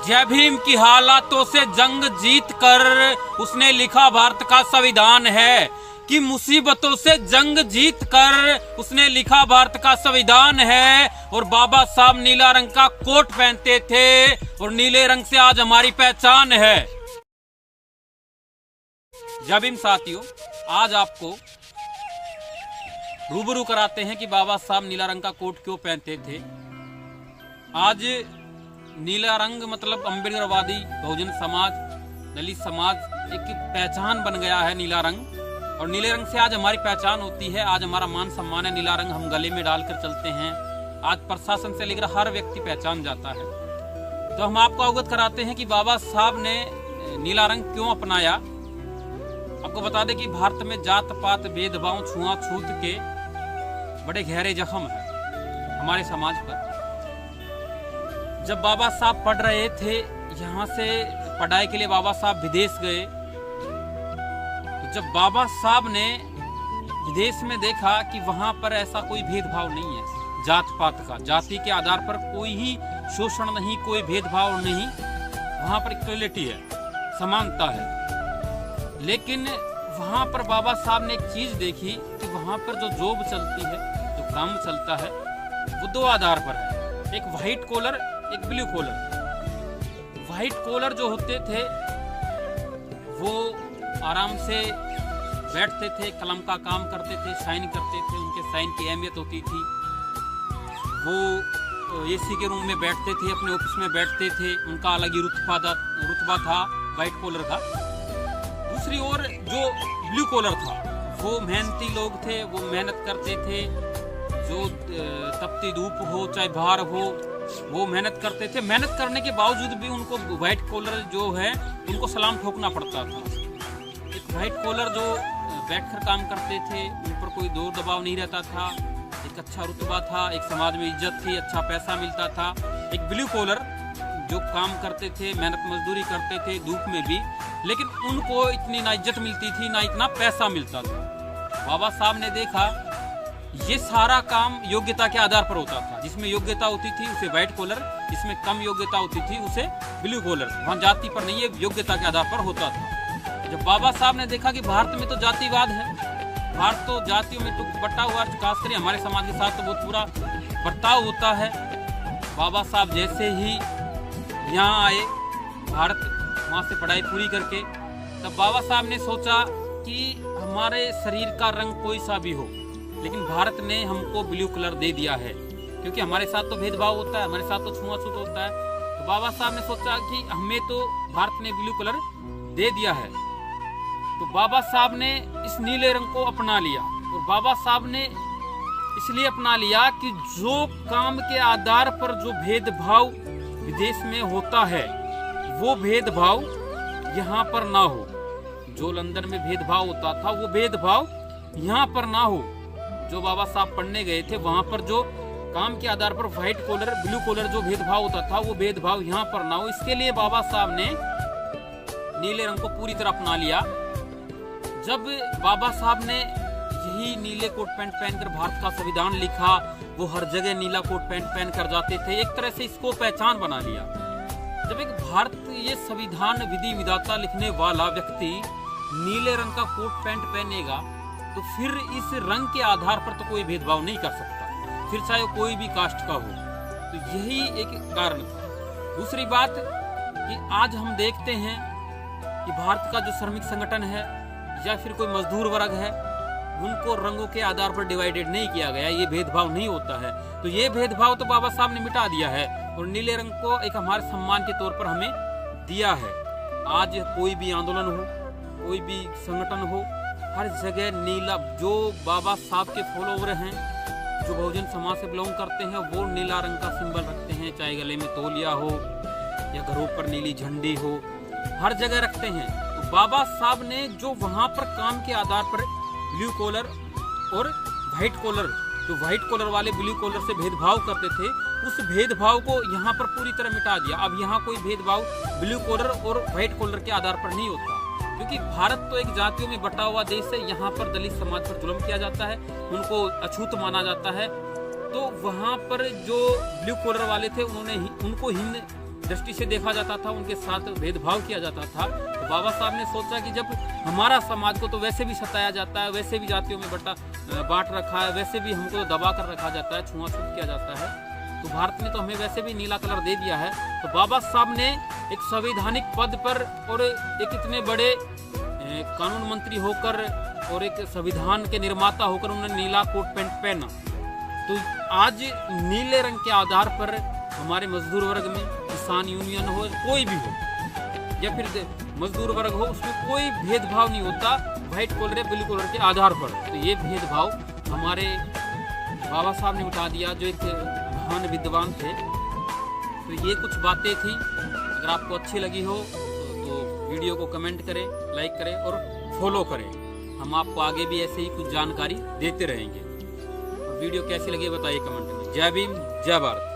जय भीम की हालातों से जंग जीत कर उसने लिखा भारत का संविधान है कि मुसीबतों से जंग जीत कर उसने लिखा भारत का संविधान है। और बाबा साहब नीला रंग का कोट पहनते थे और नीले रंग से आज हमारी पहचान है। जय भीम साथियों, आज आपको रूबरू कराते हैं कि बाबा साहब नीला रंग का कोट क्यों पहनते थे। आज नीला रंग मतलब अम्बेडकरवादी बहुजन समाज, दलित समाज एक पहचान बन गया है नीला रंग। और नीले रंग से आज हमारी पहचान होती है, आज हमारा मान सम्मान है। नीला रंग हम गले में डालकर चलते हैं, आज प्रशासन से लेकर हर व्यक्ति पहचान जाता है। तो हम आपको अवगत कराते हैं कि बाबा साहब ने नीला रंग क्यों अपनाया। आपको बता दें कि भारत में जात पात भेदभाव छुआछूत के बड़े गहरे जख्म है हमारे समाज पर। जब बाबा साहब पढ़ रहे थे, यहाँ से पढ़ाई के लिए बाबा साहब विदेश गए, तो जब बाबा साहब ने विदेश में देखा कि वहां पर ऐसा कोई भेदभाव नहीं है जात पात का, जाति के आधार पर कोई ही शोषण नहीं, कोई भेदभाव नहीं, वहां पर इक्वलिटी है, समानता है। लेकिन वहां पर बाबा साहब ने एक चीज देखी कि वहां पर जो जॉब चलती है, जो काम चलता है, वो दो आधार पर है, एक व्हाइट कॉलर, एक ब्लू कॉलर। व्हाइट कॉलर जो होते थे वो आराम से बैठते थे, कलम का काम करते थे, साइन करते थे, उनके साइन की अहमियत होती थी। वो एसी के रूम में बैठते थे, अपने ऑफिस में बैठते थे, उनका अलग ही रुतबा था व्हाइट कॉलर का। दूसरी ओर जो ब्लू कॉलर था वो मेहनती लोग थे, वो मेहनत करते थे, जो तपती धूप हो चाहे बाहर हो वो मेहनत करते थे। मेहनत करने के बावजूद भी उनको व्हाइट कॉलर जो है उनको सलाम ठोकना पड़ता था। एक व्हाइट कॉलर जो बैठकर काम करते थे, उन पर कोई जोर दबाव नहीं रहता था, एक अच्छा रुतबा था, एक समाज में इज्जत थी, अच्छा पैसा मिलता था। एक ब्लू कॉलर जो काम करते थे, मेहनत मजदूरी करते थे धूप में भी, लेकिन उनको इतनी ना इज्जत मिलती थी ना इतना पैसा मिलता था। बाबा साहब ने देखा ये सारा काम योग्यता के आधार पर होता था, जिसमें योग्यता होती थी उसे व्हाइट कॉलर, जिसमें कम योग्यता होती थी उसे ब्लू कॉलर। वहाँ जाति पर नहीं, ये योग्यता के आधार पर होता था। जब बाबा साहब ने देखा कि भारत में तो जातिवाद है, भारत तो जातियों में तो बटा हुआ, खासकर हमारे समाज के साथ तो बहुत बुरा बर्ताव होता है। बाबा साहब जैसे ही यहाँ आए भारत, वहाँ से पढ़ाई पूरी करके, तब बाबा साहब ने सोचा कि हमारे शरीर का रंग कोई सा भी हो, लेकिन भारत ने हमको ब्लू कलर दे दिया है, क्योंकि हमारे साथ तो भेदभाव होता है, हमारे साथ तो छुआछूत होता है। तो बाबा साहब ने सोचा कि हमें तो भारत ने ब्लू कलर दे दिया है, तो बाबा साहब ने इस नीले रंग को अपना लिया। और बाबा साहब ने इसलिए अपना लिया कि जो काम के आधार पर जो भेदभाव विदेश में होता है वो भेदभाव यहाँ पर ना हो। जो लंदन में भेदभाव होता था वो भेदभाव यहाँ पर ना हो। जो बाबा साहब पढ़ने गए थे वहां पर जो काम के आधार पर व्हाइट कॉलर ब्लू कॉलर जो भेदभाव होता था वो भेदभाव यहाँ पर ना हो। इसके लिए बाबा साहब ने नीले रंग को पूरी तरह अपना लिया। जब बाबा साहब ने यही नीले कोट पैंट पहनकर भारत का संविधान लिखा, वो हर जगह नीला कोट पैंट पहन कर जाते थे, एक तरह से इसको पहचान बना लिया। जब एक भारत ये संविधान विधि विधाता लिखने वाला व्यक्ति नीले रंग का कोट पैंट पहनेगा तो फिर इस रंग के आधार पर तो कोई भेदभाव नहीं कर सकता, फिर चाहे कोई भी कास्ट का हो। तो यही एक कारण था। दूसरी बात कि आज हम देखते हैं कि भारत का जो श्रमिक संगठन है या फिर कोई मजदूर वर्ग है, उनको रंगों के आधार पर डिवाइडेड नहीं किया गया, ये भेदभाव नहीं होता है। तो ये भेदभाव तो बाबा साहब ने मिटा दिया है और नीले रंग को एक हमारे सम्मान के तौर पर हमें दिया है। आज कोई भी आंदोलन हो, कोई भी संगठन हो, हर जगह नीला, जो बाबा साहब के फॉलोवर हैं, जो बहुजन समाज से बिलोंग करते हैं, वो नीला रंग का सिंबल रखते हैं, चाहे गले में तौलिया हो या घरों पर नीली झंडी हो, हर जगह रखते हैं। तो बाबा साहब ने जो वहां पर काम के आधार पर ब्लू कॉलर और व्हाइट कॉलर, जो व्हाइट कॉलर वाले ब्लू कॉलर से भेदभाव करते थे, उस भेदभाव को यहाँ पर पूरी तरह मिटा दिया। अब यहाँ कोई भेदभाव ब्लू कॉलर और व्हाइट कॉलर के आधार पर नहीं होता, क्योंकि भारत तो एक जातियों में बटा हुआ देश है। यहाँ पर दलित समाज पर जुल्म किया जाता है, उनको अछूत माना जाता है। तो वहाँ पर जो ब्लू कॉलर वाले थे उनको हिंद दृष्टि से देखा जाता था, उनके साथ भेदभाव किया जाता था। तो बाबा साहब ने सोचा कि जब हमारा समाज को तो वैसे भी सताया जाता है, वैसे भी जातियों में बांट रखा है, वैसे भी हमको तो दबा कर रखा जाता है, छुआछूत किया जाता है, तो भारत में तो हमें वैसे भी नीला कलर दे दिया है। तो बाबा साहब ने एक संवैधानिक पद पर और एक इतने बड़े कानून मंत्री होकर और एक संविधान के निर्माता होकर उन्होंने नीला कोट पैंट पहना। तो आज नीले रंग के आधार पर हमारे मजदूर वर्ग में किसान यूनियन हो, कोई भी हो या फिर मजदूर वर्ग हो, उसमें कोई भेदभाव नहीं होता व्हाइट कॉलर या ब्लू कॉलर के आधार पर। तो ये भेदभाव हमारे बाबा साहब ने उठा दिया, जो एक महान विद्वान थे। तो ये कुछ बातें थी। अगर आपको अच्छी लगी हो तो वीडियो को कमेंट करें, लाइक करें और फॉलो करें। हम आपको आगे भी ऐसे ही कुछ जानकारी देते रहेंगे। वीडियो कैसी लगी बताइए कमेंट में। जय भीम, जय भारत।